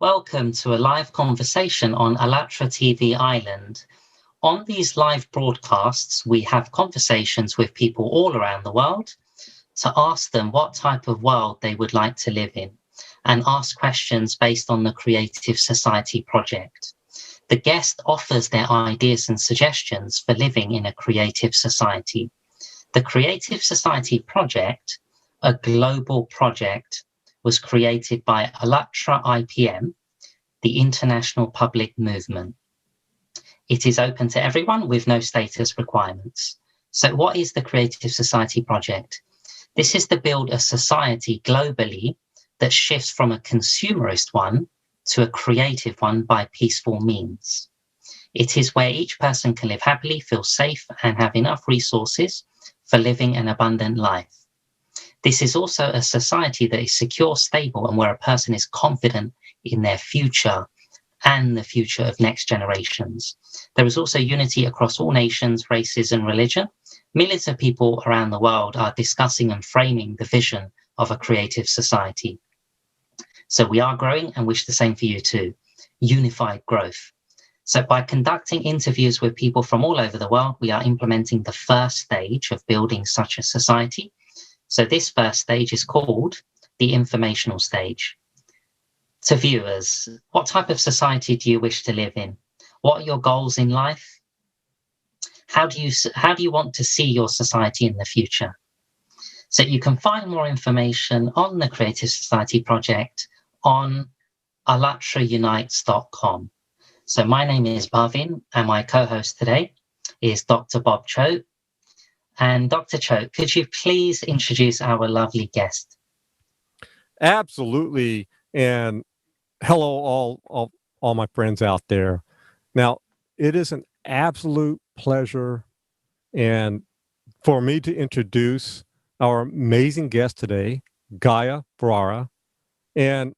Welcome to a live conversation on Allatra TV Ireland. On these live broadcasts, we have conversations with people all around the world to ask them what type of world they would like to live in and ask questions based on the Creative Society project. The guest offers their ideas and suggestions for living in a creative society. The Creative Society project, a global project, was created by Allatra IPM, the International Public Movement. It is open to everyone with no status requirements. So what is the Creative Society project? This is to build a society globally that shifts from a consumerist one to a creative one by peaceful means. It is where each person can live happily, feel safe, and have enough resources for living an abundant life. This is also a society that is secure, stable, and where a person is confident in their future and the future of next generations. There is also unity across all nations, races, and religion. Millions of people around the world are discussing and framing the vision of a creative society. So we are growing and wish the same for you too. Unified growth. So by conducting interviews with people from all over the world, we are implementing the first stage of building such a society. So this first stage is called the informational stage. To viewers, what type of society do you wish to live in? What are your goals in life? How do you want to see your society in the future? So you can find more information on the Creative Society project on allatraunites.com. So my name is Bhavin, and my co-host today is Dr. Bob Choate. And Dr. Choate, could you please introduce our lovely guest? Absolutely. And hello, all my friends out there. Now, it is an absolute pleasure and for me to introduce our amazing guest today, Gaia Ferreira. And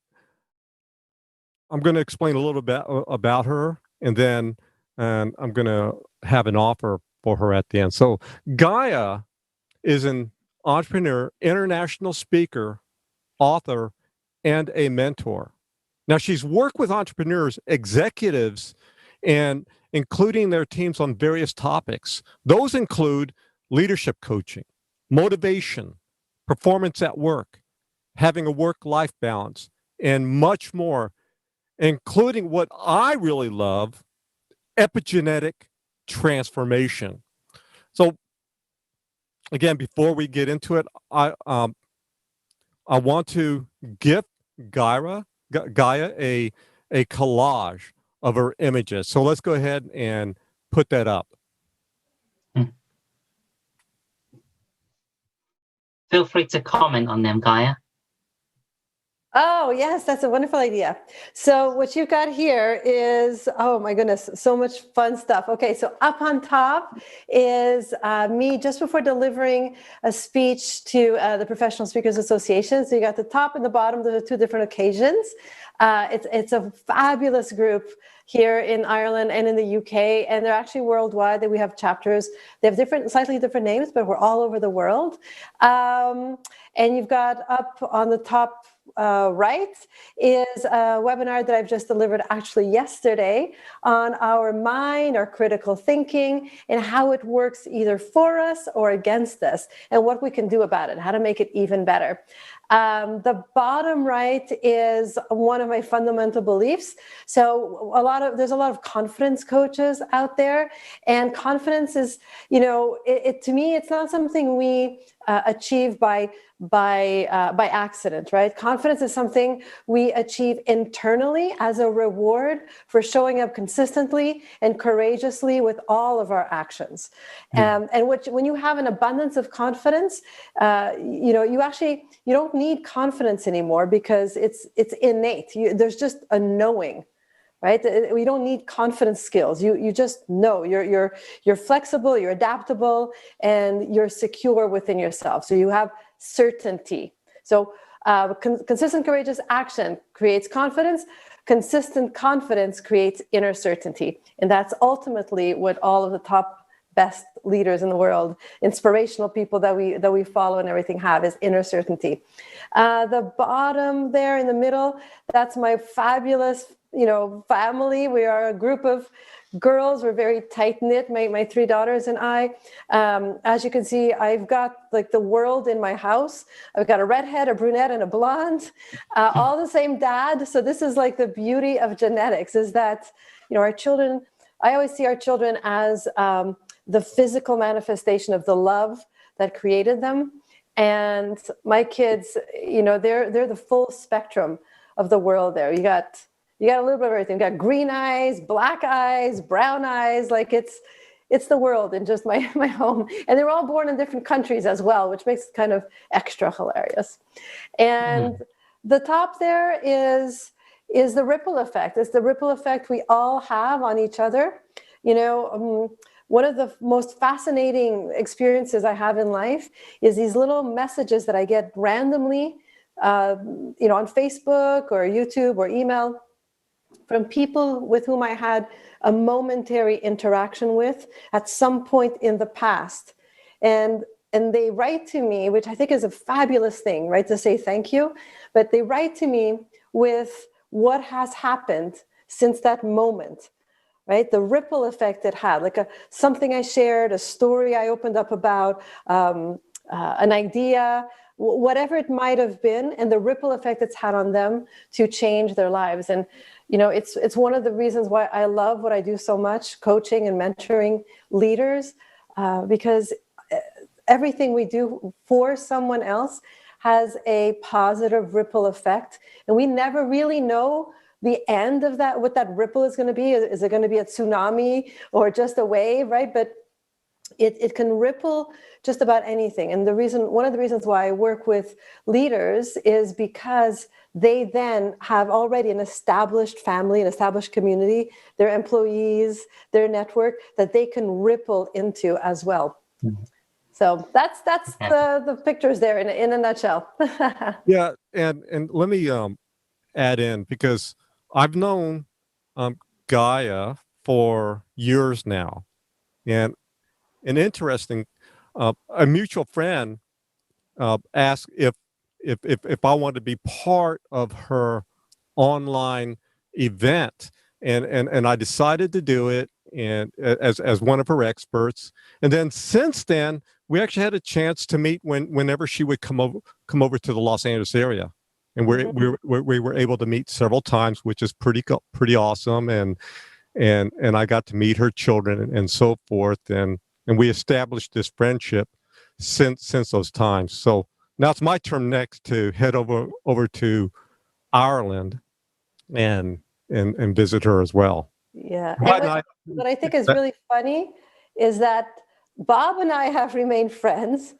I'm going to explain a little bit about her, and then I'm going to have an offer for her at the end. So Gaia is an entrepreneur, international speaker, author, and a mentor. Now, she's worked with entrepreneurs, executives, and including their teams on various topics. Those include leadership coaching, motivation, performance at work, having a work-life balance, and much more, including what I really love, epigenetic transformation. So, again, before we get into it, I want to gift Gaia a collage of her images. So let's go ahead and put that up. Feel free to comment on them, Gaia. Oh, yes, that's a wonderful idea. So what you've got here is, oh my goodness, so much fun stuff. Okay, so up on top is me just before delivering a speech to the Professional Speakers Association. So you got the top and the bottom, those are two different occasions. It's a fabulous group here in Ireland and in the UK, and they're actually worldwide. We have chapters. They have slightly different names, but we're all over the world. And you've got up on the top right is a webinar that I've just delivered actually yesterday on our mind, our critical thinking, and how it works either for us or against us, and what we can do about it, how to make it even better. The bottom right is one of my fundamental beliefs. So there's a lot of confidence coaches out there, and confidence is, to me, it's not something we achieve by accident, right? Confidence is something we achieve internally as a reward for showing up consistently and courageously with all of our actions. And when you have an abundance of confidence, you don't need confidence anymore because it's innate. There's just a knowing. Right? We don't need confidence skills. You just know you're flexible, you're adaptable, and you're secure within yourself. So you have certainty. So consistent, courageous action creates confidence. Consistent confidence creates inner certainty. And that's ultimately what all of the top best leaders in the world, inspirational people that we follow and everything have, is inner certainty. The bottom there in the middle, that's my fabulous, family. We are a group of girls. We're very tight-knit, my 3 daughters and I. As you can see, I've got like the world in my house. I've got a redhead, a brunette, and a blonde, all the same dad. So this is like the beauty of genetics, is that, our children, I always see our children as the physical manifestation of the love that created them. And my kids, they're the full spectrum of the world there. You got a little bit of everything. You got green eyes, black eyes, brown eyes. Like it's the world in just my home. And they were all born in different countries as well, which makes it kind of extra hilarious. And the top there is the ripple effect. It's the ripple effect we all have on each other. One of the most fascinating experiences I have in life is these little messages that I get randomly, on Facebook or YouTube or email, from people with whom I had a momentary interaction with at some point in the past. And they write to me, which I think is a fabulous thing, right, to say thank you. But they write to me with what has happened since that moment, right? The ripple effect it had, like something I shared, a story I opened up about, an idea, whatever it might have been, and the ripple effect it's had on them to change their lives. And it's one of the reasons why I love what I do so much, coaching and mentoring leaders, because everything we do for someone else has a positive ripple effect. And we never really know the end of that, what that ripple is going to be. Is it going to be a tsunami or just a wave, right? But it can ripple just about anything. And one of the reasons why I work with leaders is because they then have already an established family, an established community, their employees, their network that they can ripple into as well. Mm-hmm. So that's the pictures there in a nutshell. Yeah, and let me add in, because I've known Gaia for years now, and an interesting, a mutual friend asked if I wanted to be part of her online event, and I decided to do it, and as one of her experts. And then since then, we actually had a chance to meet whenever she would come over to the Los Angeles area, and we were able to meet several times, which is pretty awesome. And I got to meet her children and so forth, and we established this friendship since those times. So now it's my turn next to head over to Ireland and visit her as well. Yeah. What I think is really funny is that Bob and I have remained friends,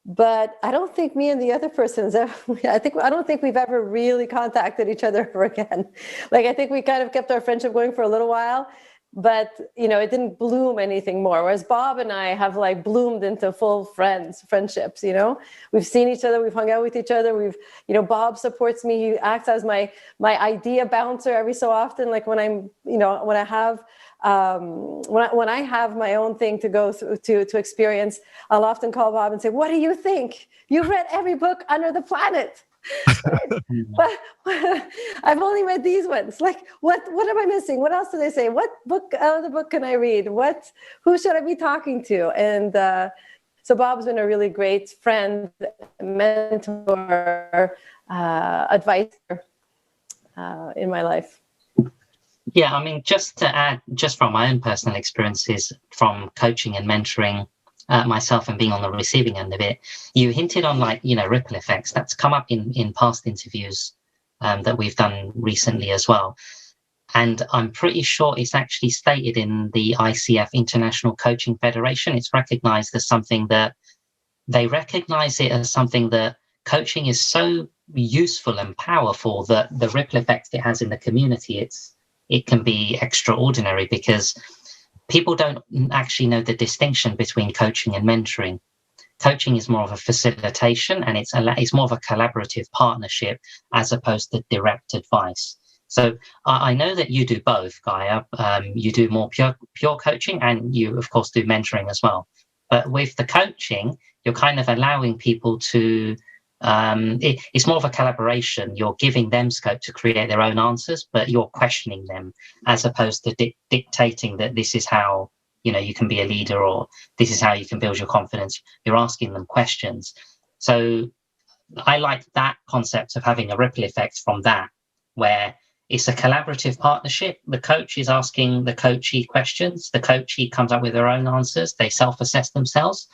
but I don't think me and the other persons I don't think we've ever really contacted each other ever again. Like, I think we kind of kept our friendship going for a little while, but it didn't bloom anything more. Whereas Bob and I have like bloomed into full friendships. We've seen each other, we've hung out with each other. Bob supports me. He acts as my idea bouncer every so often. Like when I'm, when I have my own thing to go through to experience, I'll often call Bob and say, "What do you think? You've read every book under the planet." But I've only read these ones. Like, what am I missing? What else do they say? What book out of the book can I read? Who should I be talking to? And so Bob's been a really great friend, mentor, advisor in my life. Yeah, I mean, just to add, just from my own personal experiences from coaching and mentoring myself and being on the receiving end of it, you hinted on ripple effects. That's come up in past interviews that we've done recently as well. And I'm pretty sure it's actually stated in the ICF, International Coaching Federation. It's recognized as something that they recognize it as something that coaching is so useful and powerful that the ripple effect it has in the community, it can be extraordinary, because people don't actually know the distinction between coaching and mentoring. Coaching is more of a facilitation, and it's more of a collaborative partnership as opposed to direct advice. So I know that you do both, Gaia. You do more pure coaching, and you, of course, do mentoring as well. But with the coaching, you're kind of allowing people to, it's more of a collaboration. You're giving them scope to create their own answers, but you're questioning them as opposed to dictating that this is how, you can be a leader, or this is how you can build your confidence. You're asking them questions. So I like that concept of having a ripple effect from that, where it's a collaborative partnership. The coach is asking the coachee questions. The coachee comes up with their own answers. They self-assess themselves.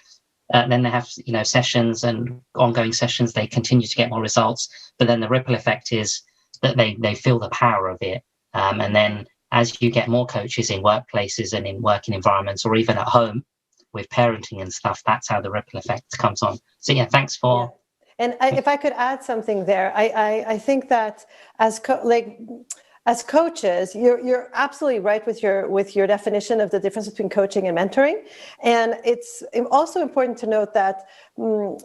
Then they have, sessions and ongoing sessions. They continue to get more results. But then the ripple effect is that they feel the power of it. And then as you get more coaches in workplaces and in working environments, or even at home with parenting and stuff, that's how the ripple effect comes on. So yeah, thanks for... Yeah. And if I could add something there, I think that as coaches, you're absolutely right with your definition of the difference between coaching and mentoring. And it's also important to note that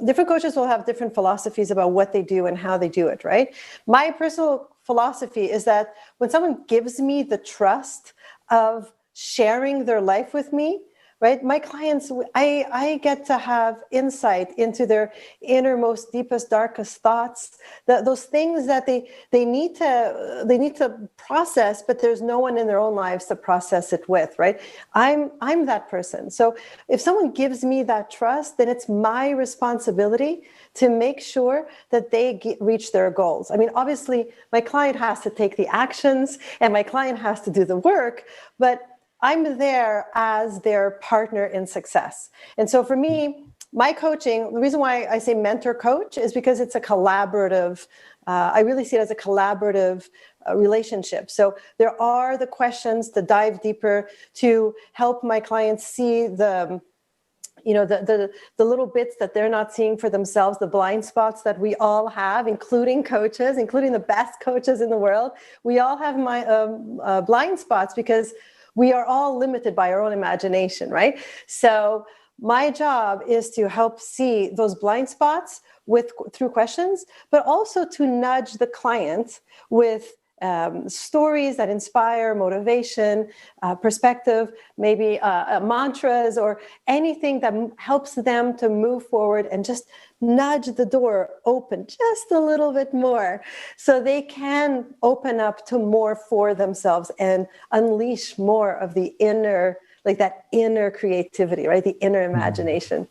different coaches will have different philosophies about what they do and how they do it, right? My personal philosophy is that when someone gives me the trust of sharing their life with me, right? My clients, I get to have insight into their innermost, deepest, darkest thoughts, those things that they need to process, but there's no one in their own lives to process it with, right? I'm that person. So if someone gives me that trust, then it's my responsibility to make sure that they reach their goals. I mean, obviously, my client has to take the actions and my client has to do the work, but I'm there as their partner in success. And so for me, my coaching, the reason why I say mentor coach is because it's a collaborative, I really see it as a collaborative relationship. So there are the questions to dive deeper to help my clients see the little bits that they're not seeing for themselves, the blind spots that we all have, including coaches, including the best coaches in the world. We all have blind spots because we are all limited by our own imagination, right? So my job is to help see those blind spots through questions, but also to nudge the client with stories that inspire motivation, perspective, maybe mantras, or anything that helps them to move forward and just nudge the door open just a little bit more so they can open up to more for themselves and unleash more of the inner, like that inner creativity, right? The inner imagination.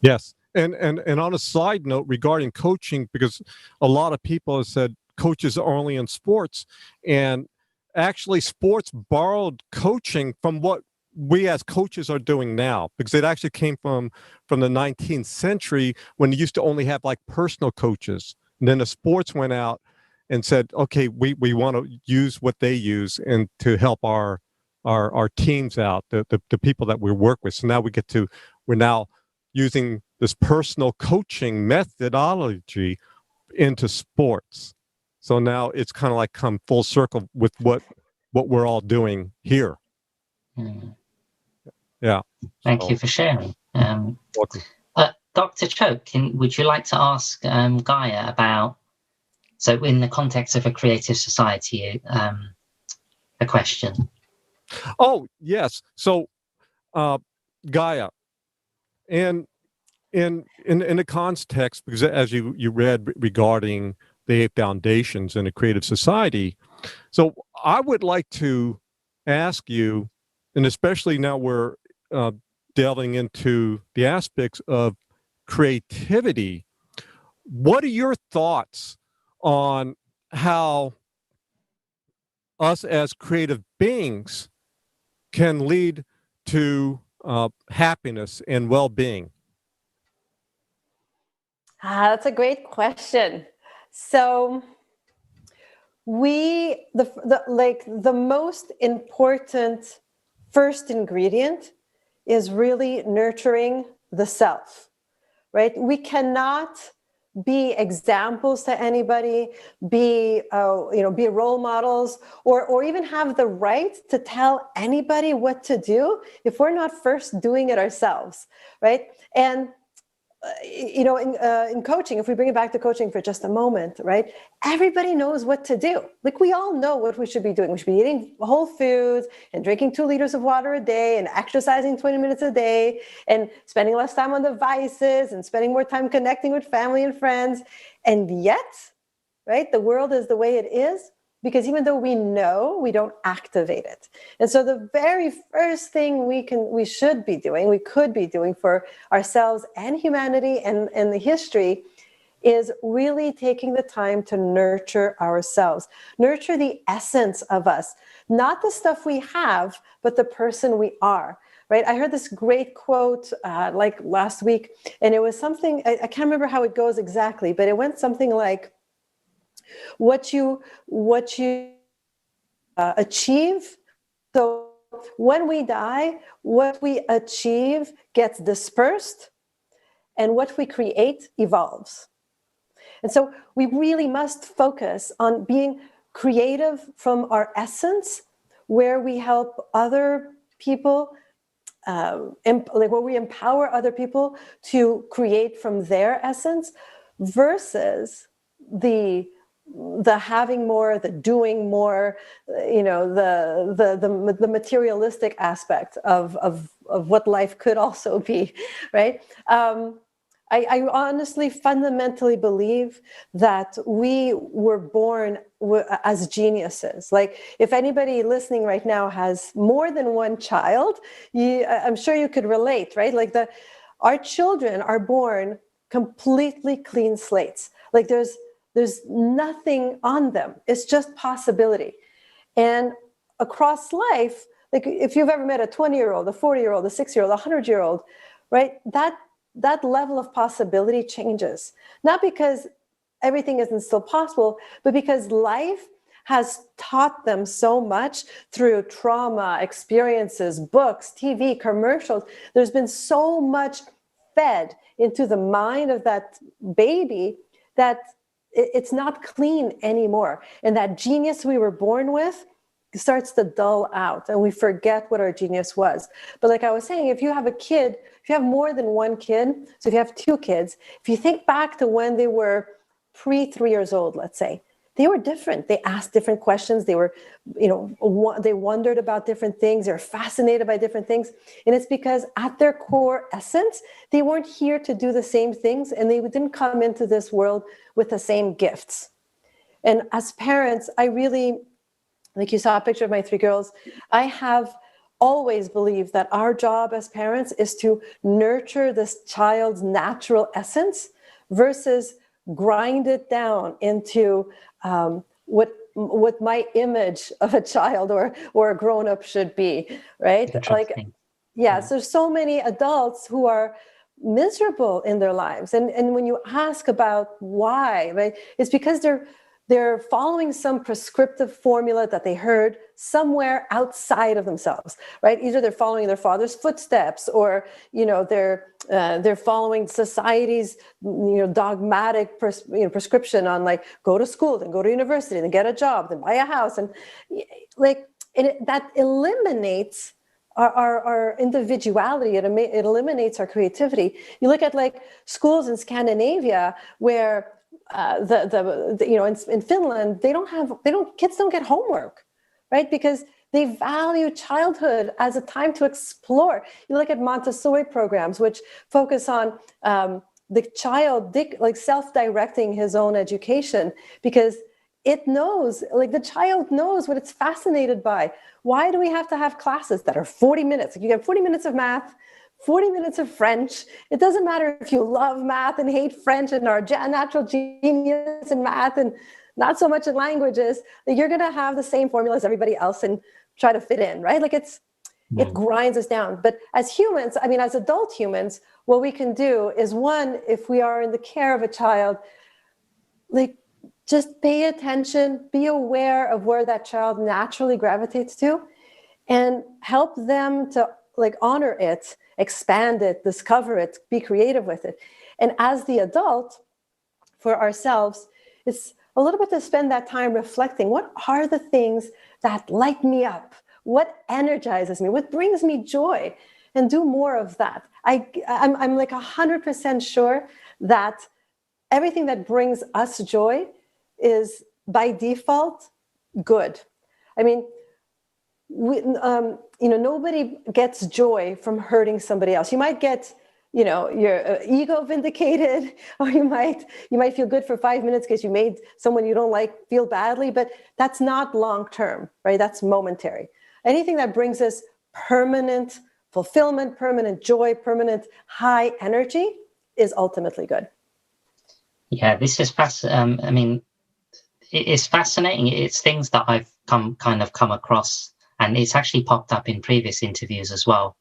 Yes. And on a side note regarding coaching, because a lot of people have said coaches are only in sports, and actually sports borrowed coaching from what we as coaches are doing now, because it actually came from the 19th century when you used to only have like personal coaches. And then the sports went out and said, okay, we want to use what they use and to help our teams out, the people that we work with. So now we're now using this personal coaching methodology into sports. So now it's kind of like come full circle with what we're all doing here. Yeah. Thank you for sharing. Welcome. Dr. Choke, would you like to ask Gaia about, so in the context of a creative society, a question? Oh, yes. So, Gaia, and in the context, because as you read regarding the 8 foundations in a creative society, so I would like to ask you, and especially now we're delving into the aspects of creativity, what are your thoughts on how us as creative beings can lead to happiness and well-being? That's a great question. So the most important first ingredient is really nurturing the self, right? We cannot be examples to anybody, be role models, or even have the right to tell anybody what to do if we're not first doing it ourselves, right? And in coaching, if we bring it back to coaching for just a moment, right? Everybody knows what to do. Like, we all know what we should be doing. We should be eating whole foods and drinking 2 liters of water a day and exercising 20 minutes a day and spending less time on devices and spending more time connecting with family and friends. And yet, right, the world is the way it is because even though we know, we don't activate it. And so the very first thing we could be doing for ourselves and humanity and the history is really taking the time to nurture ourselves, nurture the essence of us, not the stuff we have, but the person we are. Right? I heard this great quote like last week, and it was something, I can't remember how it goes exactly, but it went something like, what you achieve. So when we die, what we achieve gets dispersed, and what we create evolves. And so we really must focus on being creative from our essence, where we help other people, where we empower other people to create from their essence, versus the having more, the doing more, the materialistic aspect of what life could also be, right? I honestly, fundamentally believe that we were born as geniuses. Like, if anybody listening right now has more than one child, I'm sure you could relate, right? Like, our children are born completely clean slates. Like, there's nothing on them. It's just possibility. And across life, like, if you've ever met a 20-year-old, a 40-year-old, a 60-year-old, a 100-year-old, right? That level of possibility changes. Not because everything isn't still possible, but because life has taught them so much through trauma, experiences, books, TV, commercials. There's been so much fed into the mind of that baby that it's not clean anymore. And that genius we were born with starts to dull out, and we forget what our genius was. But like I was saying, if you have a kid, if you have more than one kid, so if you have 2 kids, if you think back to when they were pre-3 years old, let's say, they were different. They asked different questions. They were, they wondered about different things. They were fascinated by different things. And it's because at their core essence, they weren't here to do the same things, and they didn't come into this world with the same gifts. And as parents, I really, like you saw a picture of my 3 girls, I have always believed that our job as parents is to nurture this child's natural essence versus grind it down into what my image of a child or a grown-up should be, right? Like, yeah, so there's so many adults who are miserable in their lives. And when you ask about why, right, it's because they're following some prescriptive formula that they heard somewhere outside of themselves, right? Either they're following their father's footsteps, or they're following society's dogmatic prescription on, like, go to school, then go to university, then get a job, then buy a house, and that eliminates our individuality. It eliminates our creativity. You look at, like, schools in Scandinavia where in Finland, kids don't get homework, right? Because they value childhood as a time to explore. You look at Montessori programs, which focus on the child like self-directing his own education, because it knows, like, the child knows what it's fascinated by. Why do we have to have classes that are 40 minutes? Like, you get 40 minutes of math, 40 minutes of French. It doesn't matter if you love math and hate French and are a natural genius in math and not so much in languages. You're going to have the same formula as everybody else and try to fit in, right? Like, it grinds us down. But as humans, as adult humans, what we can do is, one, if we are in the care of a child, like, just pay attention, be aware of where that child naturally gravitates to, and help them to, like, honor it, expand it, discover it, be creative with it. And as the adult, for ourselves, it's a little bit to spend that time reflecting, what are the things that light me up? What energizes me? What brings me joy? and do more of that. I'm like 100% sure that everything that brings us joy is by default good. I mean, nobody gets joy from hurting somebody else. You might get, your ego vindicated, or you might feel good for 5 minutes because you made someone you don't like feel badly, but that's not long-term, right? That's momentary. Anything that brings us permanent fulfillment, permanent joy, permanent high energy is ultimately good. Yeah, this is fascinating. I mean, it's fascinating. It's things that I've come across, and it's actually popped up in previous interviews as well.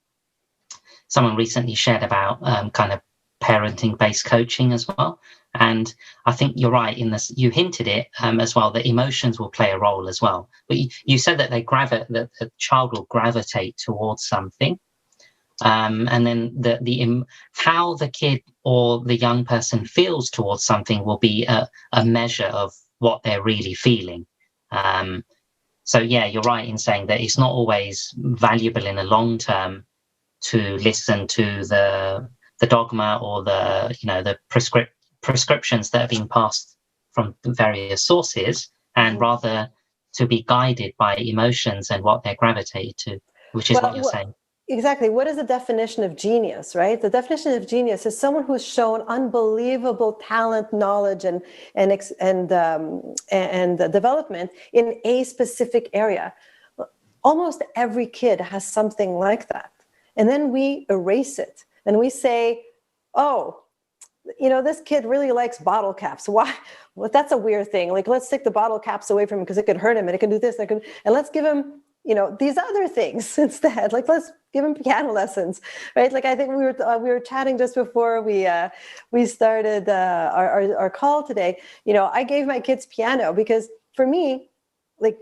Someone recently shared about kind of parenting-based coaching as well, and I think you're right in this. You hinted it as well, that emotions will play a role as well. But you said that that the child will gravitate towards something, and then how the kid or the young person feels towards something will be a measure of what they're really feeling. So yeah, you're right in saying that it's not always valuable in the long term to listen to the dogma or the prescriptions that are being passed from various sources, and rather to be guided by emotions and what they're gravitated to, which is what you're saying. Exactly. What is the definition of genius, right? The definition of genius is someone who's shown unbelievable talent, knowledge, and development in a specific area. Almost every kid has something like that. And then we erase it and we say, oh, this kid really likes bottle caps. Why? Well, that's a weird thing. Like, let's take the bottle caps away from him because it could hurt him, and it can do this, and let's give him, these other things instead. Like, let's give him piano lessons, right? Like, I think we were chatting just before we started our call today. I gave my kids piano because for me,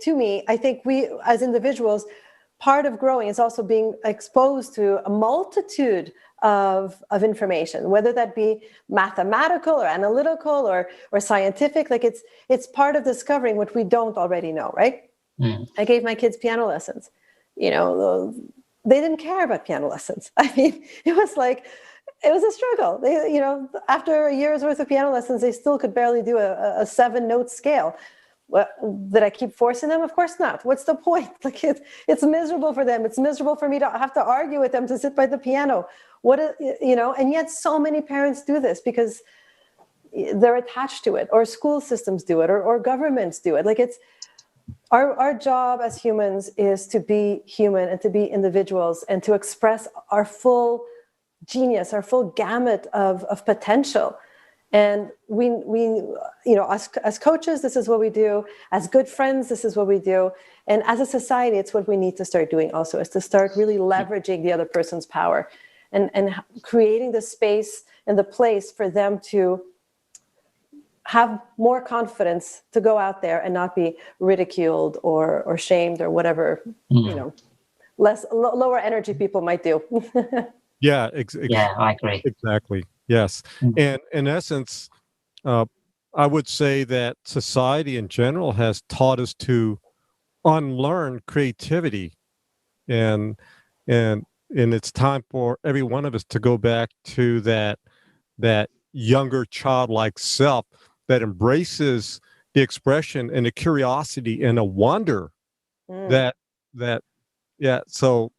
to me, I think we as individuals, part of growing is also being exposed to a multitude of information, whether that be mathematical or analytical or scientific. Like it's part of discovering what we don't already know, right? I gave my kids piano lessons. They didn't care about piano lessons. I mean, it was a struggle. They, after a year's worth of piano lessons, they still could barely do a 7-note scale. Well, did I keep forcing them? Of course not. What's the point? Like it's miserable for them. It's miserable for me to have to argue with them to sit by the piano. And yet so many parents do this because they're attached to it, or school systems do it, or governments do it. Like it's our job as humans is to be human and to be individuals and to express our full genius, our full gamut of potential. And we as coaches, this is what we do. As good friends, this is what we do. And as a society, it's what we need to start doing also, is to start really leveraging the other person's power and creating the space and the place for them to have more confidence to go out there and not be ridiculed or shamed or whatever, lower energy people might do. Yeah, yeah, I agree. Exactly. Yes. And in essence, I would say that society in general has taught us to unlearn creativity, and it's time for every one of us to go back to that younger childlike self that embraces the expression and the curiosity and the wonder that yeah. So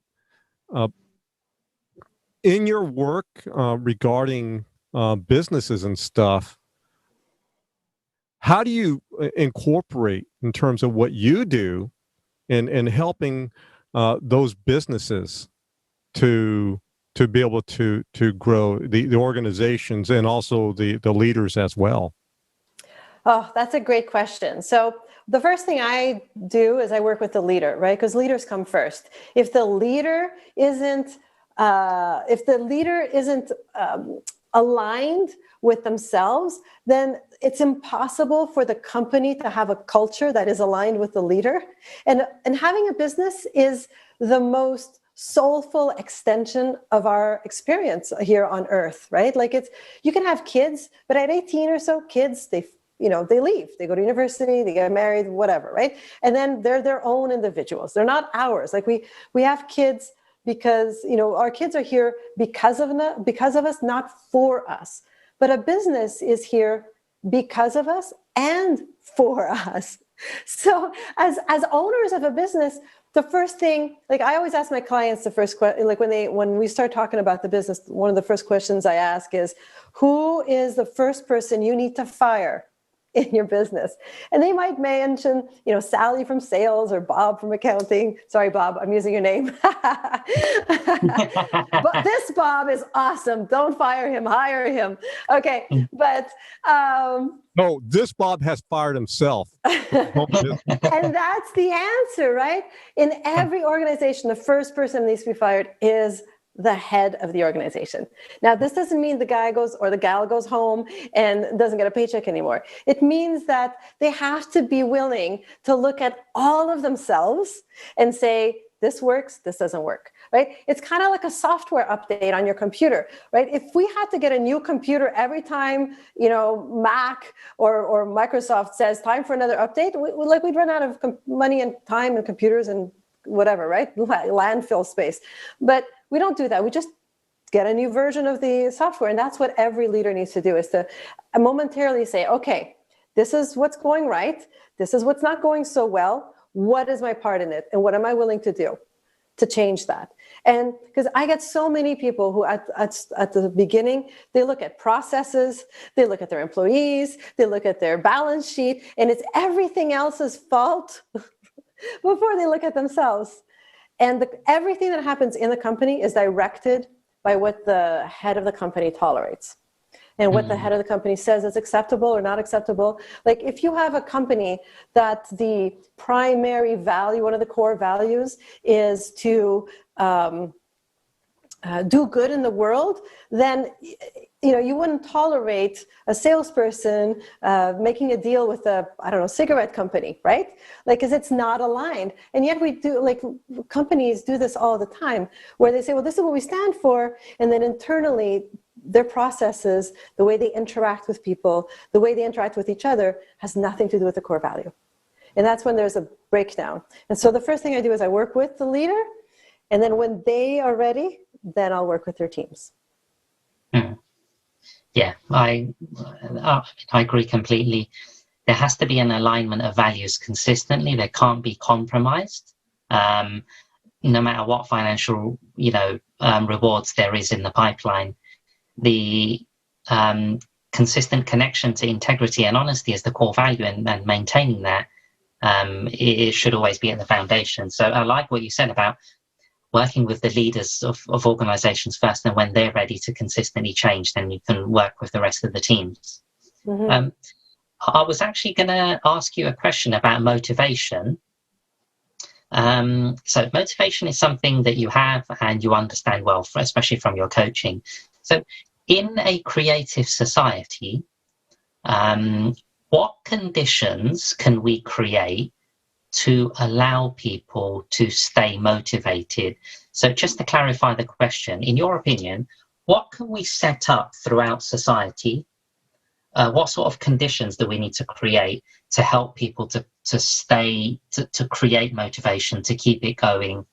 in your work regarding businesses and stuff, how do you incorporate in terms of what you do in helping those businesses to be able to grow the organizations and also the leaders as well? Oh, that's a great question. So the first thing I do is I work with the leader, right? Because leaders come first. If the leader isn't aligned with themselves, then it's impossible for the company to have a culture that is aligned with the leader. And having a business is the most soulful extension of our experience here on earth, right? Like you can have kids, but at 18 or so, kids, they leave, they go to university, they get married, whatever, right? And then they're their own individuals. They're not ours. Like we have kids because, our kids are here because of us, not for us. But a business is here because of us and for us. So as owners of a business, the first thing, like I always ask my clients the first question, like when we start talking about the business, one of the first questions I ask is, who is the first person you need to fire in your business? And they might mention, Sally from sales or Bob from accounting. Sorry, Bob, I'm using your name. But this Bob is awesome. Don't fire him, hire him. Okay, but no, this Bob has fired himself. And that's the answer, right? In every organization, the first person that needs to be fired is the head of the organization. Now, this doesn't mean the guy goes or the gal goes home and doesn't get a paycheck anymore. It means that they have to be willing to look at all of themselves and say, this works, this doesn't work, right? It's kind of like a software update on your computer, right? If we had to get a new computer every time, Mac or Microsoft says time for another update, we'd run out of money and time and computers and whatever, right? Landfill space. But we don't do that. We just get a new version of the software. And that's what every leader needs to do, is to momentarily say, okay, this is what's going right. This is what's not going so well. What is my part in it? And what am I willing to do to change that? And because I get so many people who at the beginning, they look at processes, they look at their employees, they look at their balance sheet, and it's everything else's fault before they look at themselves. And everything that happens in the company is directed by what the head of the company tolerates and what the head of the company says is acceptable or not acceptable. Like if you have a company that the primary value, one of the core values is to do good in the world, then you wouldn't tolerate a salesperson making a deal with a, cigarette company, right? Because it's not aligned. And yet we do, companies do this all the time, where they say, well, this is what we stand for. And then internally, their processes, the way they interact with people, the way they interact with each other has nothing to do with the core value. And that's when there's a breakdown. And so the first thing I do is I work with the leader. And then when they are ready, then I'll work with their teams. Yeah, I agree completely. There has to be an alignment of values consistently. They can't be compromised, no matter what financial, rewards there is in the pipeline. The consistent connection to integrity and honesty is the core value, and maintaining that it should always be at the foundation. So I like what you said about working with the leaders of organizations first, and when they're ready to consistently change, then you can work with the rest of the teams. I was actually going to ask you a question about motivation. So motivation is something that you have and you understand well, especially from your coaching. So in a creative society, what conditions can we create to allow people to stay motivated? So just to clarify the question, in your opinion, what can we set up throughout society? What sort of conditions do we need to create to help people to create motivation, to keep it going?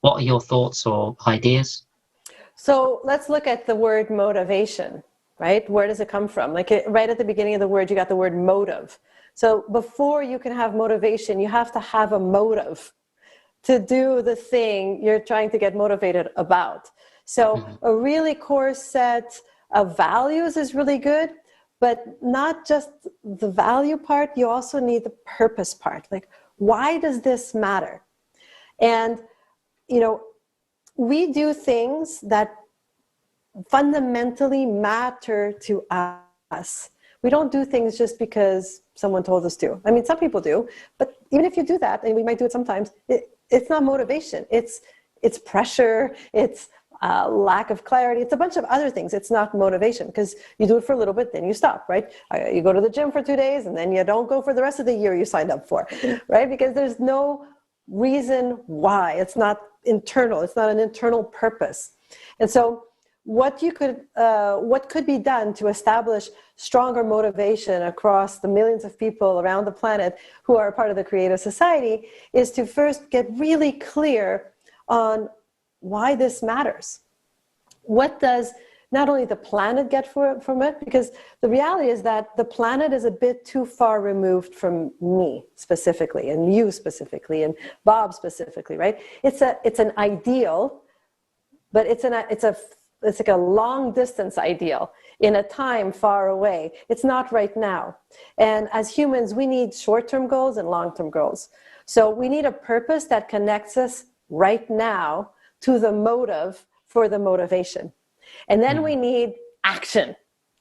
What are your thoughts or ideas? So let's look at the word motivation, right? Where does it come from? Right at the beginning of the word, you got the word motive. So before you can have motivation, you have to have a motive to do the thing you're trying to get motivated about. So a really core set of values is really good, but not just the value part, you also need the purpose part. Why does this matter? And, we do things that fundamentally matter to us. We don't do things just because someone told us to. I mean, some people do, but even if you do that, and we might do it sometimes, it's not motivation. It's pressure. It's lack of clarity. It's a bunch of other things. It's not motivation, because you do it for a little bit, then you stop, right? You go to the gym for 2 days, and then you don't go for the rest of the year you signed up for, right? Because there's no reason why. It's not internal. It's not an internal purpose. And so what could be done to establish stronger motivation across the millions of people around the planet who are a part of the creative society is to first get really clear on why this matters. What does not only the planet get from it, because the reality is that the planet is a bit too far removed from me specifically, and you specifically, and Bob specifically, right? It's an ideal, but it's like a long distance ideal in a time far away. It's not right now. And as humans, we need short-term goals and long-term goals. So we need a purpose that connects us right now to the motive for the motivation. And then we need action,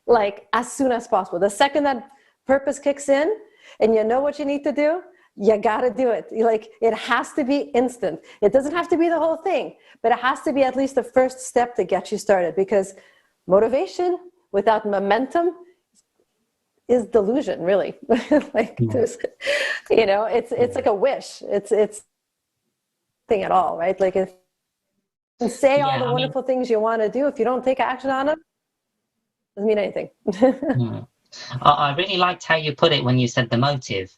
like as soon as possible. The second that purpose kicks in and you know what you need to do, you got to do it. Like, it has to be instant. It doesn't have to be the whole thing, but it has to be at least the first step to get you started, because motivation without momentum is delusion, really. Like, there's, you know, it's like a wish. It's thing at all, right? Like, if you say all the wonderful things you want to do, if you don't take action on them, it doesn't mean anything. I really liked how you put it when you said the motive,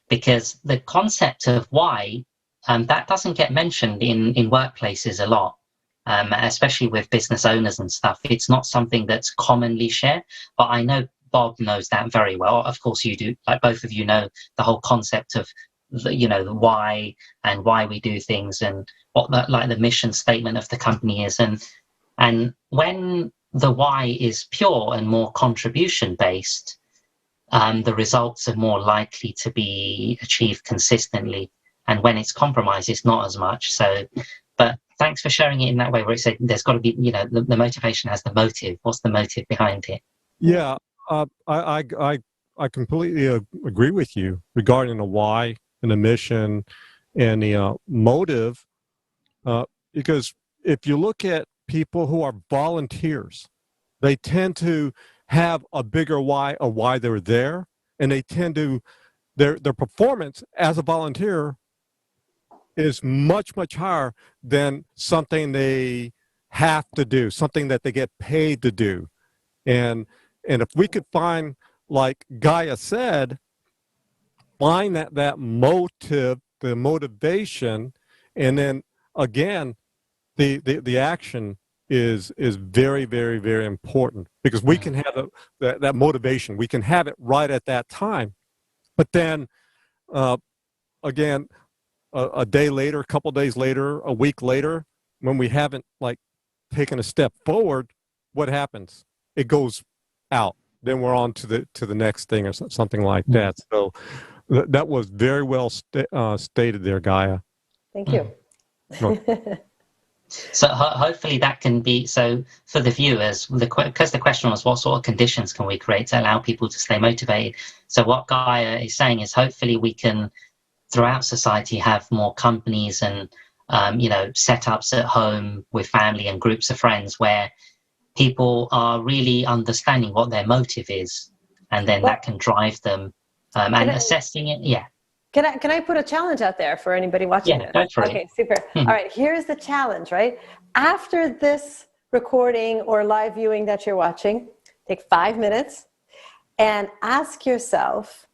because the concept of why, that doesn't get mentioned in workplaces a lot, especially with business owners and stuff. It's not something that's commonly shared, but I know Bob knows that very well. Of course you do. Like, both of you know the whole concept of the why and why we do things, and what the mission statement of the company is. And when the why is pure and more contribution based, the results are more likely to be achieved consistently. And when it's compromised, it's not as much. So, but thanks for sharing it in that way, where it said there's got to be, the motivation has the motive. What's the motive behind it? Yeah, I completely agree with you regarding the why and the mission and the motive, because if you look at people who are volunteers, they tend to have a bigger why of why they're there, and they tend to their performance as a volunteer is much higher than something they have to do, something that they get paid to do. And if we could find, like Gaia said, find that motive, the motivation, and then again, the action is very, very, very important, because we can have that motivation. We can have it right at that time. But then, again, a day later, a couple days later, a week later, when we haven't taken a step forward, what happens? It goes out. Then we're on to the next thing or something like that. So that was very well stated there, Gaia. Thank you. So hopefully that can be, so for the viewers, because the question was what sort of conditions can we create to allow people to stay motivated. So what Gaia is saying is, hopefully we can, throughout society, have more companies and setups at home with family and groups of friends where people are really understanding what their motive is, and then that can drive them, and assessing it. Yeah. Can I put a challenge out there for anybody watching this? Go for it. Okay, super. All right, here's the challenge, right? After this recording or live viewing that you're watching, take 5 minutes and ask yourself,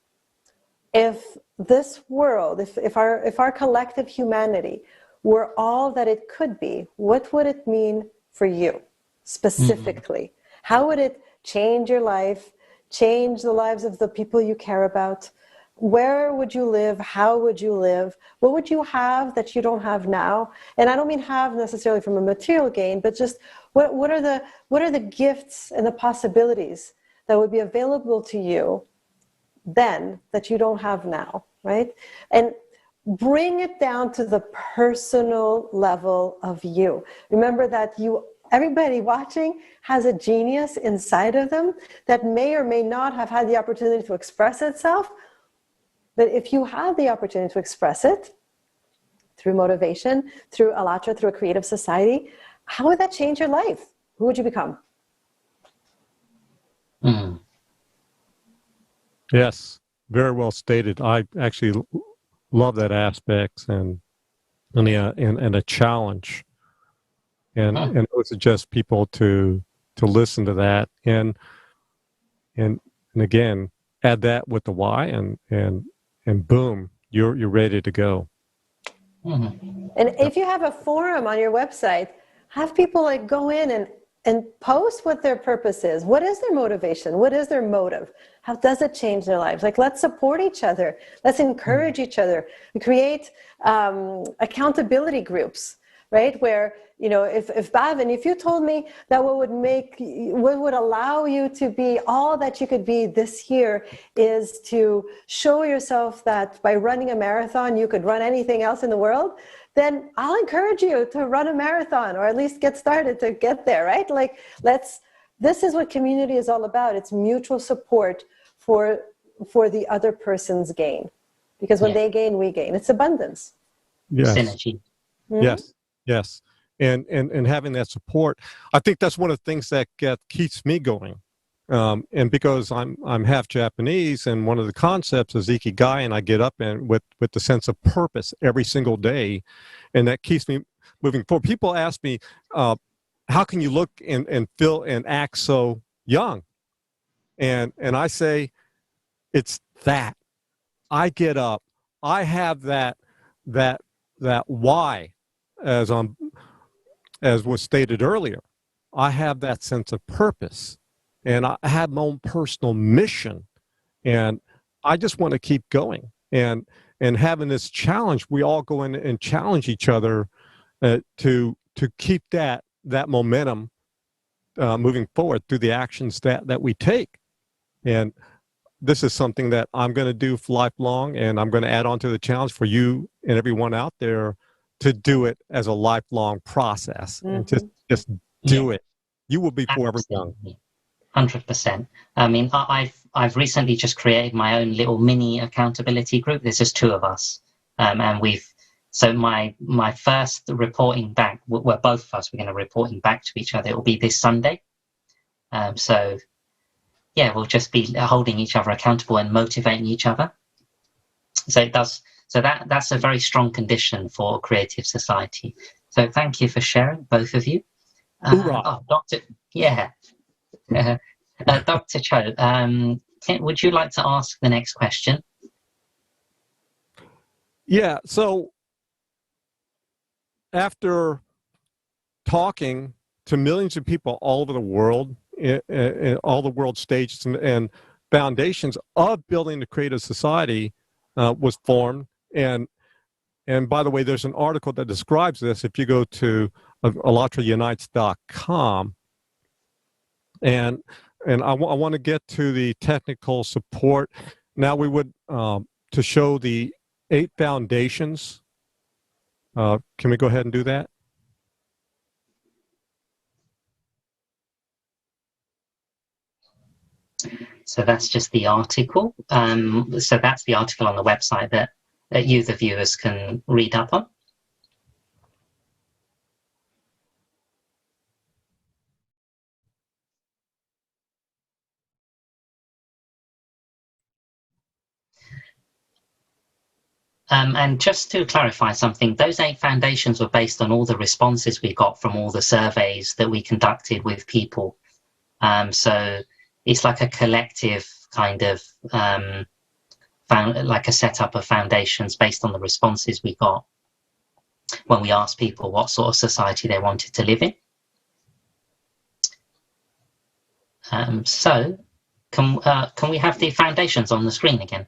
if this world, if our collective humanity were all that it could be, what would it mean for you specifically? How would it change your life, change the lives of the people you care about? Where would you live? How would you live? What would you have that you don't have now? And I don't mean have necessarily from a material gain, but just what are the gifts and the possibilities that would be available to you then that you don't have now, right? And bring it down to the personal level of you. Remember that everybody watching has a genius inside of them that may or may not have had the opportunity to express itself. But if you have the opportunity to express it through motivation, through allatra, through a creative society, how would that change your life? Who would you become? Yes, very well stated. I actually love that aspect and a challenge, and I would suggest people to listen to that and again add that with the why, and boom, you're ready to go. Mm-hmm. And if you have a forum on your website, have people like go in and post what their purpose is. What is their motivation? What is their motive? How does it change their lives? Like, let's support each other. Let's encourage each other. Create accountability groups, right? Where, you know, if Bhavin, if you told me that what would allow you to be all that you could be this year is to show yourself that by running a marathon, you could run anything else in the world, then I'll encourage you to run a marathon, or at least get started to get there, right? Like, this is what community is all about. It's mutual support for the other person's gain. Because when they gain, we gain. It's abundance. Yes. Synergy. Mm-hmm. Yes. And having that support, I think that's one of the things that keeps me going. And because I'm half Japanese, and one of the concepts is ikigai, and I get up and with the sense of purpose every single day, and that keeps me moving forward. People ask me, how can you look and feel and act so young? And I say, it's that I get up, I have that why, as was stated earlier. I have that sense of purpose. And I have my own personal mission, and I just want to keep going. And having this challenge, we all go in and challenge each other to keep that momentum moving forward through the actions that we take. And this is something that I'm going to do for lifelong, and I'm going to add on to the challenge for you and everyone out there to do it as a lifelong process. Mm-hmm. And just do it. You will be forever young. 100%. I mean, I've recently just created my own little mini accountability group. There's just two of us, and my first reporting back. Well, both of us, we're going to reporting back to each other. It will be this Sunday. So yeah, we'll just be holding each other accountable and motivating each other. So that's a very strong condition for creative society. So thank you for sharing, both of you. Dr. Cho, would you like to ask the next question? Yeah, so after talking to millions of people all over the world, in all the world stages and foundations of building the creative society was formed. And by the way, there's an article that describes this if you go to allatra.ireland.com. And I want to get to the technical support. Now we would, to show the 8 foundations. Can we go ahead and do that? So that's just the article. So that's the article on the website that you, the viewers, can read up on. And just to clarify something, those 8 foundations were based on all the responses we got from all the surveys that we conducted with people. So it's like a collective kind of like a setup of foundations based on the responses we got when we asked people what sort of society they wanted to live in. So can we have the foundations on the screen again?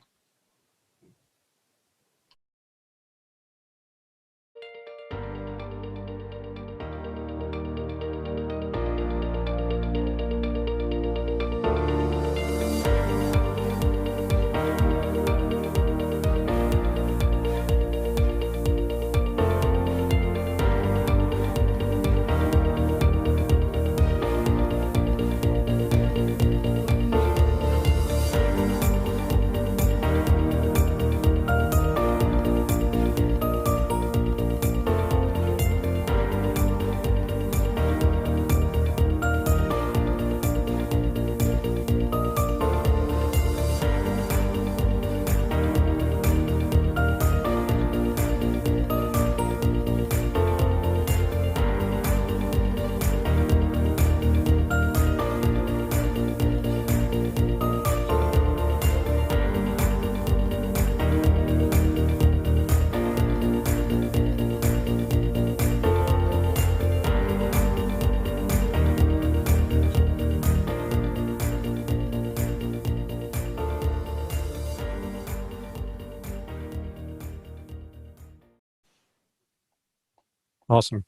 Awesome.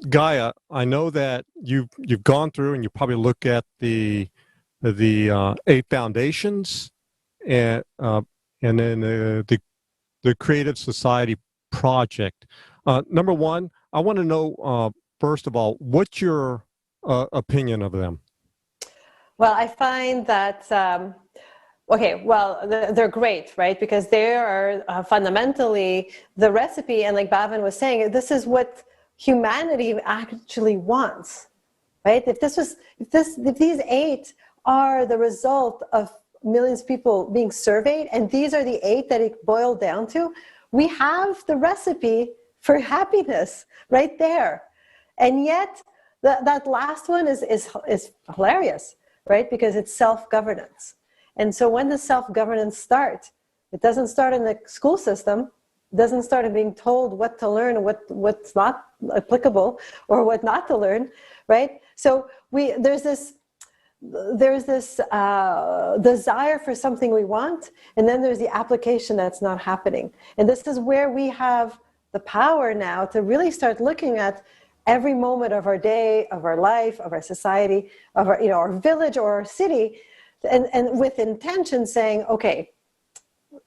Gaia, I know that you've gone through and you probably look at the 8 foundations and then the Creative Society project. Number one, I want to know first of all, what's your opinion of them? Well, I find that they're great, right? Because they are fundamentally the recipe, and like Bhavin was saying, this is what humanity actually wants, right? If these 8 are the result of millions of people being surveyed, and these are the 8 that it boiled down to, we have the recipe for happiness right there. And yet, that last one is hilarious, right? Because it's self-governance. And so when does self-governance start? It doesn't start in the school system. It doesn't start in being told what to learn, what's not applicable, or what not to learn, right? So there's this desire for something we want, and then there's the application that's not happening. And this is where we have the power now to really start looking at every moment of our day, of our life, of our society, of our village or our city, and with intention saying, okay,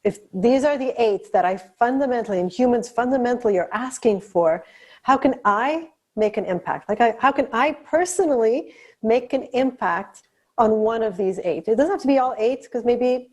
if these are the 8 that I fundamentally, and humans fundamentally are asking for, how can I make an impact? How can I personally make an impact on one of these 8? It doesn't have to be all 8, because maybe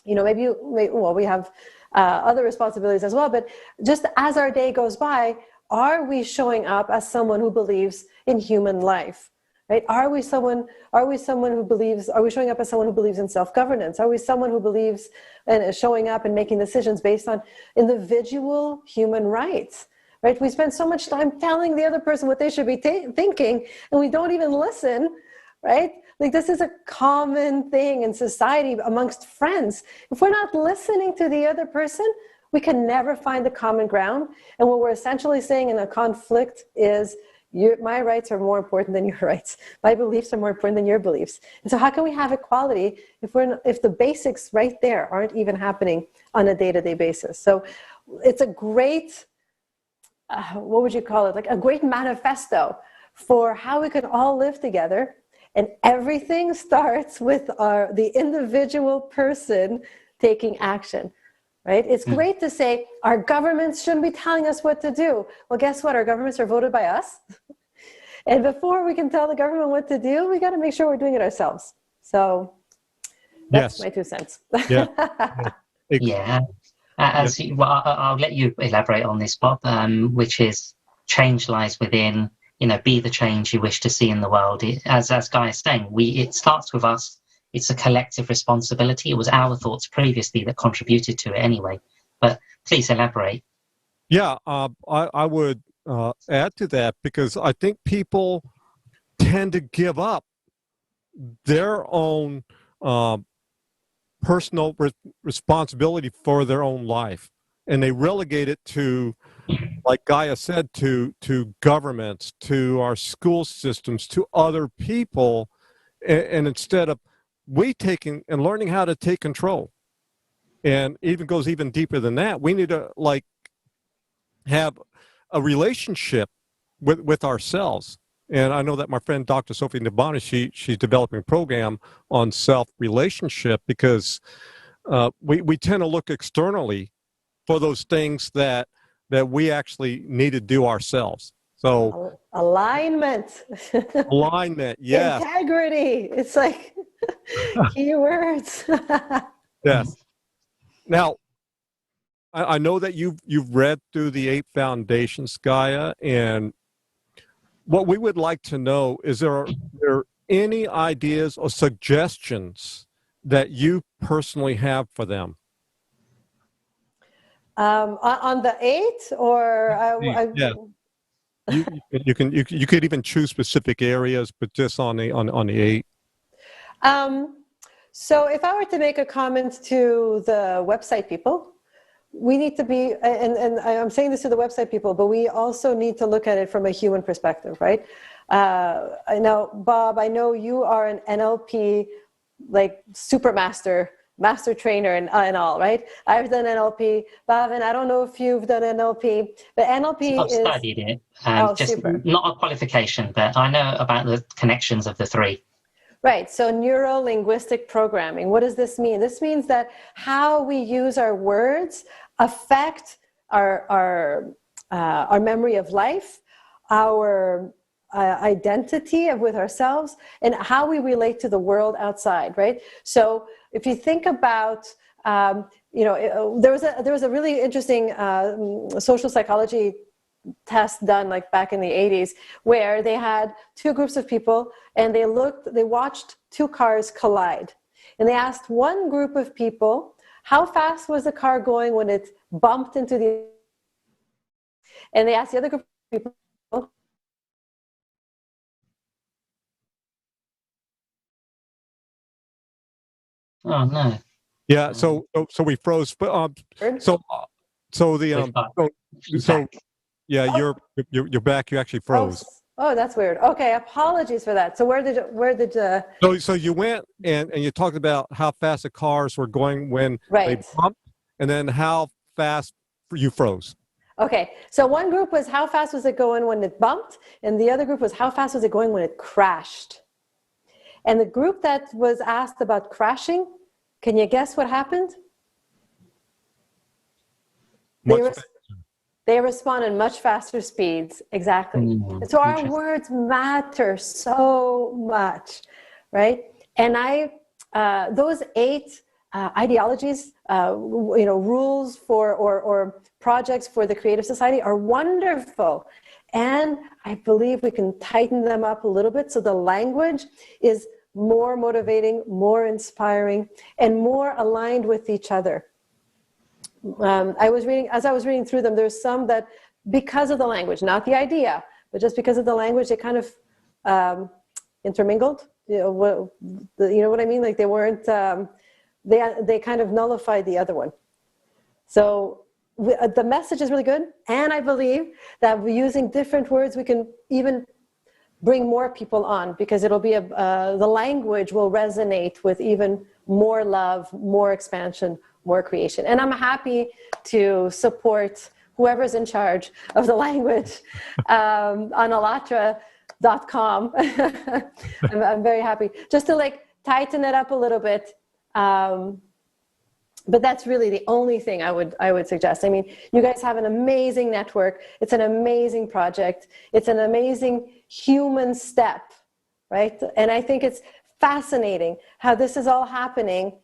we have other responsibilities as well, but just as our day goes by, are we showing up as someone who believes in human life? Right? Are we showing up as someone who believes in self-governance? Are we someone who believes in showing up and making decisions based on individual human rights? Right? We spend so much time telling the other person what they should be thinking, and we don't even listen, right? Like, this is a common thing in society amongst friends. If we're not listening to the other person, we can never find the common ground. And what we're essentially saying in a conflict is, my rights are more important than your rights. My beliefs are more important than your beliefs. And so how can we have equality if the basics right there aren't even happening on a day-to-day basis? So it's a great, what would you call it? Like a great manifesto for how we can all live together. And everything starts with the individual person taking action. Right? It's great to say our governments shouldn't be telling us what to do. Well, guess what? Our governments are voted by us. And before we can tell the government what to do, we got to make sure we're doing it ourselves. So that's my 2 cents. Yeah. Yeah. I'll let you elaborate on this, Bob, which is change lies within, be the change you wish to see in the world. As Guy is saying, it starts with us. It's a collective responsibility. It was our thoughts previously that contributed to it anyway. But please elaborate. Yeah, I would add to that, because I think people tend to give up their own personal responsibility for their own life. And they relegate it to, like Gaia said, to governments, to our school systems, to other people. And instead of taking and learning how to take control, and even goes even deeper than that, we need to have a relationship with ourselves. And I know that my friend Dr. Sophie Nabana, she's developing a program on self-relationship, because we tend to look externally for those things that we actually need to do ourselves. So alignment, yes, integrity. It's like keywords. Yes. Now, I know that you've read through the 8 foundations, Gaia, and what we would like to know is, are there any ideas or suggestions that you personally have for them? On the 8, or yeah. You could even choose specific areas, but just on the 8. So if I were to make a comment to the website people, we need to be, and I'm saying this to the website people, but we also need to look at it from a human perspective, right? I know, Bob, I know you are an NLP super master master trainer and all, right? I've done NLP. Bhavin, I don't know if you've done NLP, but NLP I've studied it, just super. not a qualification, but I know about the connections of the three. Right. So neuro-linguistic programming. What does this mean? This means that how we use our words affect our memory of life, our identity with ourselves, and how we relate to the world outside. Right. So if you think about, there was a really interesting social psychology test done like back in the 80s where they had two groups of people and they watched two cars collide, and they asked one group of people how fast was the car going when it bumped into the, and they asked the other group of people Oh no. Yeah, so we froze. But yeah, you're back. You actually froze. Oh, that's weird. Okay, apologies for that. So where did So you went and you talked about how fast the cars were going when they bumped, and then how fast you froze. Okay, so one group was how fast was it going when it bumped, and the other group was how fast was it going when it crashed. And the group that was asked about crashing, can you guess what happened? They responded much faster speeds, exactly. And so our words matter so much, right? And those 8 ideologies, rules for or projects for the Creative Society are wonderful. And I believe we can tighten them up a little bit so the language is more motivating, more inspiring, and more aligned with each other. As I was reading through them, there's some that, because of the language, not the idea, but just because of the language, they kind of intermingled. You know what I mean? Like they weren't. They kind of nullified the other one. So the message is really good, and I believe that using different words, we can even bring more people on, because it'll be the language will resonate with even more love, more expansion, more creation. And I'm happy to support whoever's in charge of the language on allatra.com. I'm very happy just to tighten it up a little bit. But that's really the only thing I would suggest. I mean, you guys have an amazing network. It's an amazing project. It's an amazing human step, right? And I think it's fascinating how this is all happening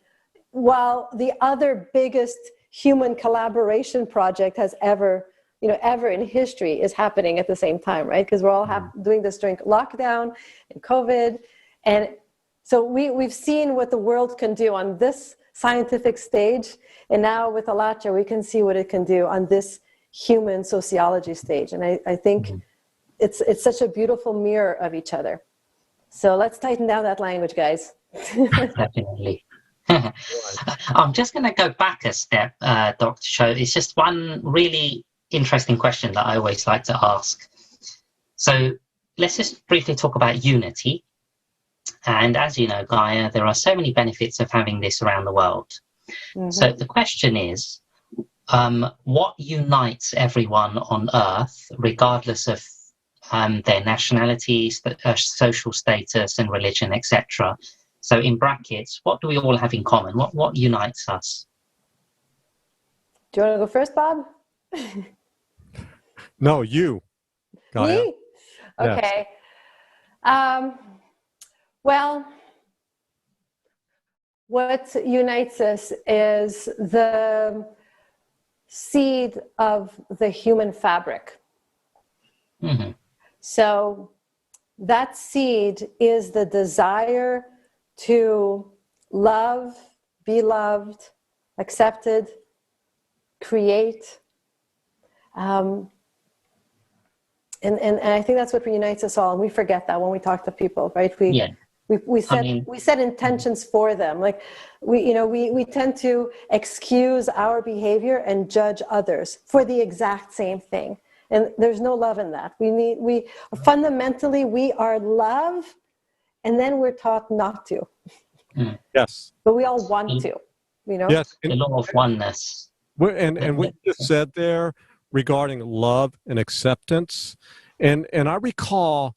while the other biggest human collaboration project has ever in history is happening at the same time, right? Because we're all doing this during lockdown and COVID. And so we've seen what the world can do on this scientific stage. And now with allatra, we can see what it can do on this human sociology stage. And I think it's such a beautiful mirror of each other. So let's tighten down that language, guys. Definitely. I'm just going to go back a step, Dr. Cho. It's just one really interesting question that I always like to ask. So let's just briefly talk about unity. And as you know, Gaia, there are so many benefits of having this around the world. So the question is, what unites everyone on Earth, regardless of their nationality, social status and religion, etc.? So in brackets, what do we all have in common? What unites us? Do you want to go first, Bob? No, you. Gaia. Me? Okay. Yes. Well, what unites us is the seed of the human fabric. So that seed is the desire to love, be loved, accepted, create. And I think that's what unites us all. And we forget that when we talk to people, right? We set intentions for them. Like we tend to excuse our behavior and judge others for the exact same thing. And there's no love in that. Fundamentally, we are love, and then we're taught not to. Yes. But we all want to. Yes, The law of oneness. and what you just said there regarding love and acceptance, and I recall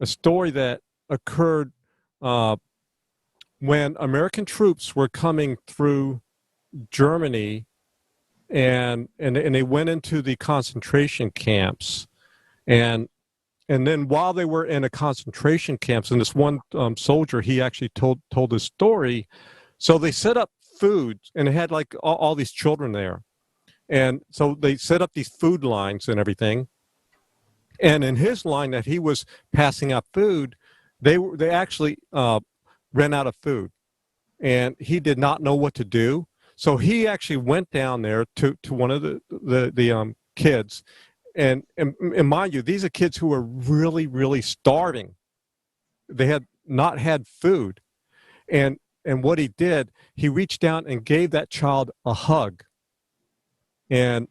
a story that occurred when American troops were coming through Germany, and they went into the concentration camps, and then while they were in a concentration camps, and this one soldier, he actually told this story. So they set up food, and they had like all these children there, and so they set up these food lines and everything. And in his line that he was passing out food, they actually ran out of food, and he did not know what to do. So he actually went down there to one of the kids, and mind you, these are kids who were really, really starving. They had not had food, and what he did, he reached down and gave that child a hug, and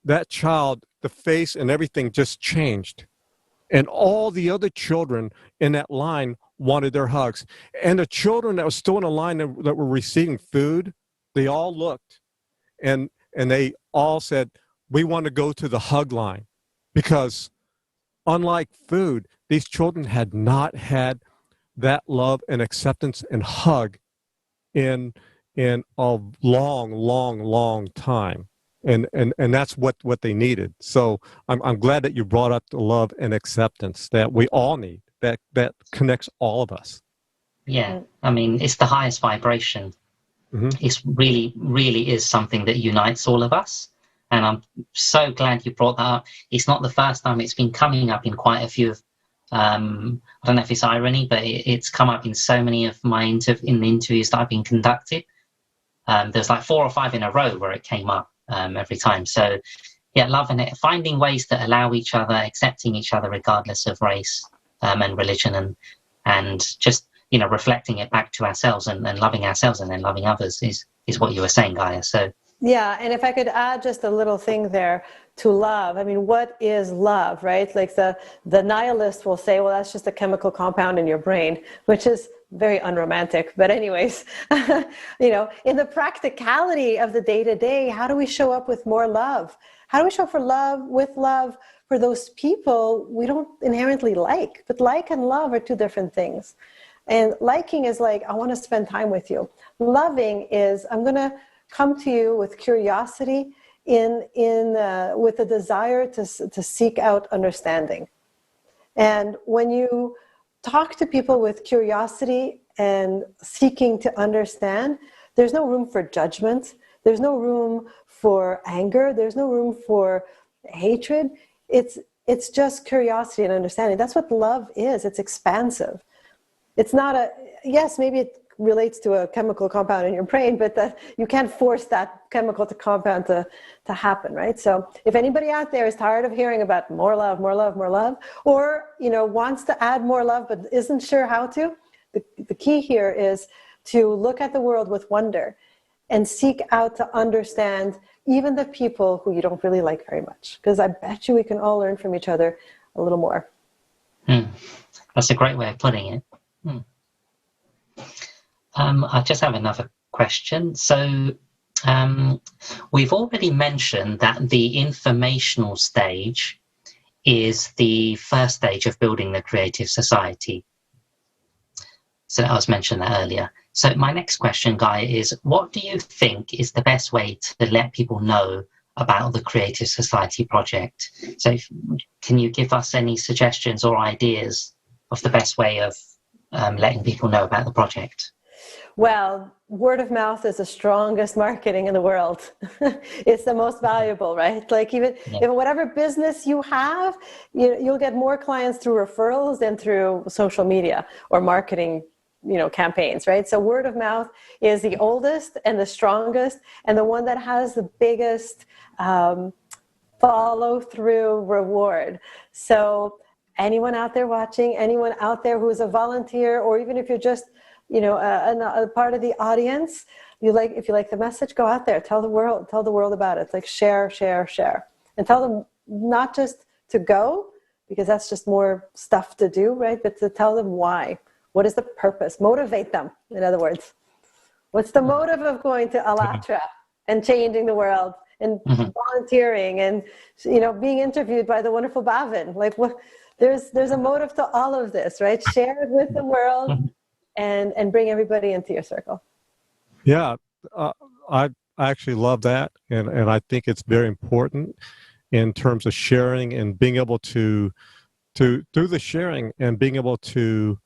that child, the face and everything just changed. And all the other children in that line wanted their hugs. And the children that were still in the line that were receiving food, they all looked, and they all said, we want to go to the hug line, because unlike food, these children had not had that love and acceptance and hug in a long time. And that's what they needed. So I'm glad that you brought up the love and acceptance that we all need, that connects all of us. Yeah, I mean, it's the highest vibration. Mm-hmm. It's really is something that unites all of us. And I'm so glad you brought that up. It's not the first time. It's been coming up in quite a few of, I don't know if it's irony, but it's come up in so many of my in the interviews that I've been conducted. There's like 4 or 5 in a row where it came up every time. So yeah, loving it, finding ways that allow each other, accepting each other regardless of race and religion, and just, reflecting it back to ourselves and loving ourselves and then loving others is what you were saying, Gaia. So yeah, and if I could add just a little thing there to love. I mean, what is love, right? Like the nihilist will say, well, that's just a chemical compound in your brain, which is very unromantic. But anyways, in the practicality of the day-to-day, how do we show up with more love? How do we show up with love for those people we don't inherently like? But like and love are 2 different things. And liking is like, I want to spend time with you. Loving is, I'm going to come to you with curiosity, with a desire to seek out understanding. And when you talk to people with curiosity and seeking to understand, there's no room for judgment. There's no room for anger. There's no room for hatred. It's just curiosity and understanding. That's what love is. It's expansive. It's not yes, maybe it relates to a chemical compound in your brain, but you can't force that chemical compound to happen, right? So if anybody out there is tired of hearing about more love, or wants to add more love but isn't sure how to, the key here is to look at the world with wonder and seek out to understand even the people who you don't really like very much, because I bet you we can all learn from each other a little more. That's a great way of putting it. I just have another question. So we've already mentioned that the informational stage is the first stage of building the creative society. So I was mentioning that earlier. So my next question, Guy, is what do you think is the best way to let people know about the Creative Society project? So can you give us any suggestions or ideas of the best way of letting people know about the project? Well, word of mouth is the strongest marketing in the world. It's the most valuable, right? Like even whatever business you have, you'll get more clients through referrals than through social media or marketing, campaigns, right? So word of mouth is the oldest and the strongest and the one that has the biggest follow through reward. So anyone out there watching, anyone out there who is a volunteer, or even if you're just a part of the audience, if you like the message, go out there, tell the world about it. It's like share, and tell them not just to go, because that's just more stuff to do, right? But to tell them why. What is the purpose? Motivate them, in other words. What's the motive of going to Allatra and changing the world and volunteering and, you know, being interviewed by the wonderful Bhavin? Like, what? There's a motive to all of this, right? Share it with the world and bring everybody into your circle. Yeah, I actually love that, and I think it's very important in terms of sharing and being able to through the sharing and being able to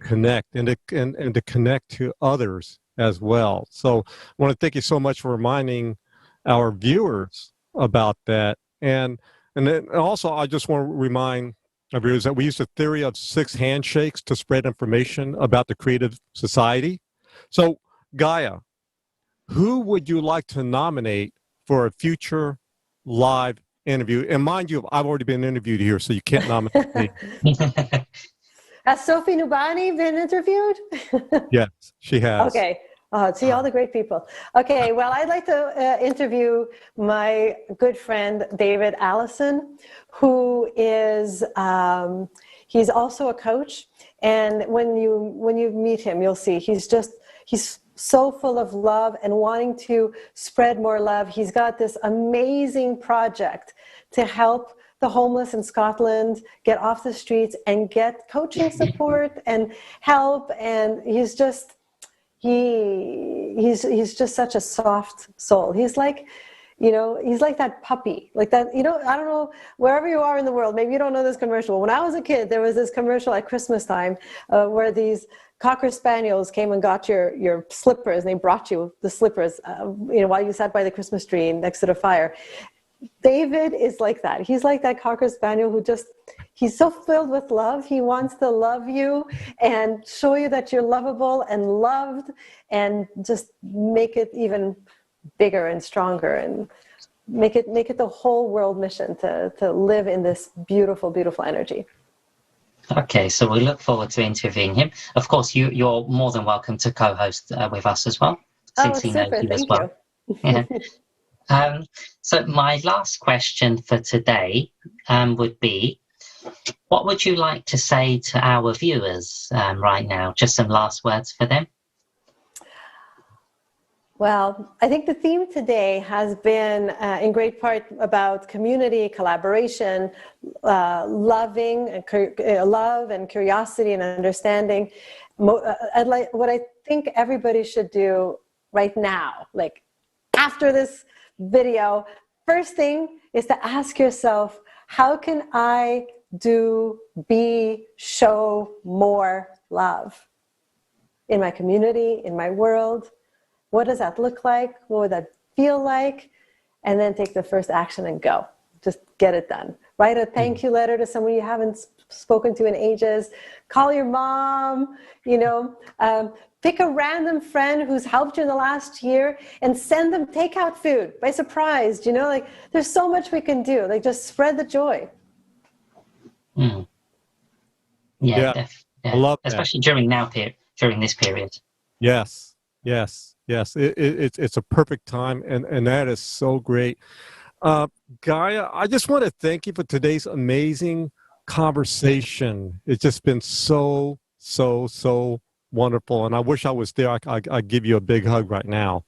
connect and to connect to others as well. So I want to thank you so much for reminding our viewers about that. And then also I just want to remind our viewers that we use the theory of 6 handshakes to spread information about the creative society. So Gaia, who would you like to nominate for a future live interview? And mind you, I've already been interviewed here, so you can't nominate me. Has Sophie Nubani been interviewed? Yes, she has. Okay. See all the great people. Okay, well, I'd like to interview my good friend, David Allison, who is, he's also a coach. And when you meet him, you'll see he's so full of love and wanting to spread more love. He's got this amazing project to help the homeless in Scotland get off the streets and get coaching support and help. And he's just such a soft soul. He's like, you know, he's like that puppy, like that, you know, I don't know, wherever you are in the world, maybe you don't know this commercial. When I was a kid, there was this commercial at Christmas time where these Cocker Spaniels came and got your slippers, and they brought you the slippers, you know, while you sat by the Christmas tree next to the fire. David is like that. He's like that Cocker Spaniel who he's so filled with love. He wants to love you and show you that you're lovable and loved, and just make it even bigger and stronger, and make it the whole world mission to live in this beautiful, beautiful energy. Okay, so we look forward to interviewing him. Of course, you're more than welcome to co-host with us as well, since he knows you as well. Yeah. So my last question for today would be, what would you like to say to our viewers right now? Just some last words for them. Well, I think the theme today has been in great part about community, collaboration, love and curiosity and understanding. What I think everybody should do right now, like after this video, first thing is to ask yourself, how can I show more love in my community, in my world? What does that look like? What would that feel like? And then take the first action and go. Just get it done. Write a thank you letter to someone you haven't spoken to in ages. Call your mom, you know. Pick a random friend who's helped you in the last year and send them takeout food by surprise. You know, like there's so much we can do. Like just spread the joy. Mm. Yeah. I love that. Especially during this period. Yes. It's a perfect time, and that is so great. Gaia, I just want to thank you for today's amazing conversation. It's just been so wonderful, and I wish I was there. I'd give you a big hug right now.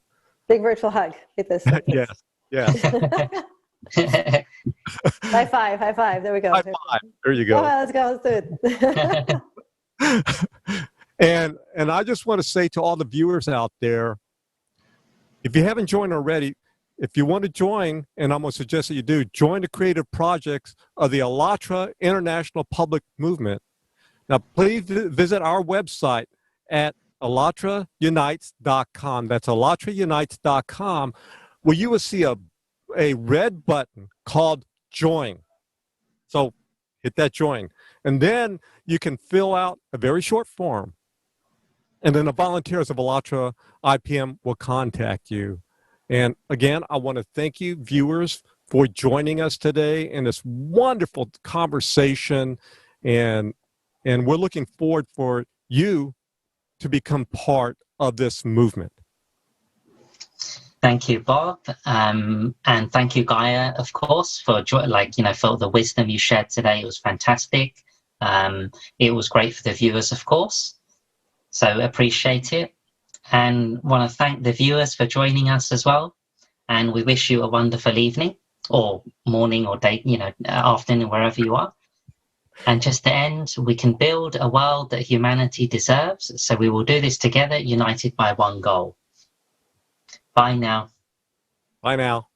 Big virtual hug. Get this. Yes. High five. There we go. High five. There you go. Let's go. Let's do it. And I just want to say to all the viewers out there, if you haven't joined already, if you want to join, and I'm going to suggest that you do, join the creative projects of the Allatra International Public Movement. Now, please visit our website at allatraunites.com. That's allatraunites.com, where you will see a red button called Join. So hit that Join. And then you can fill out a very short form. And then the volunteers of Allatra IPM will contact you. And again, I want to thank you, viewers, for joining us today in this wonderful conversation. And we're looking forward for you to become part of this movement. Thank you, Bob. And thank you, Gaia, of course, for the wisdom you shared today. It was fantastic. It was great for the viewers, of course. So appreciate it. and want to thank the viewers for joining us as well. And we wish you a wonderful evening, or morning, or day, afternoon, wherever you are. And just to end, we can build a world that humanity deserves. So we will do this together, united by one goal. Bye now. Bye now.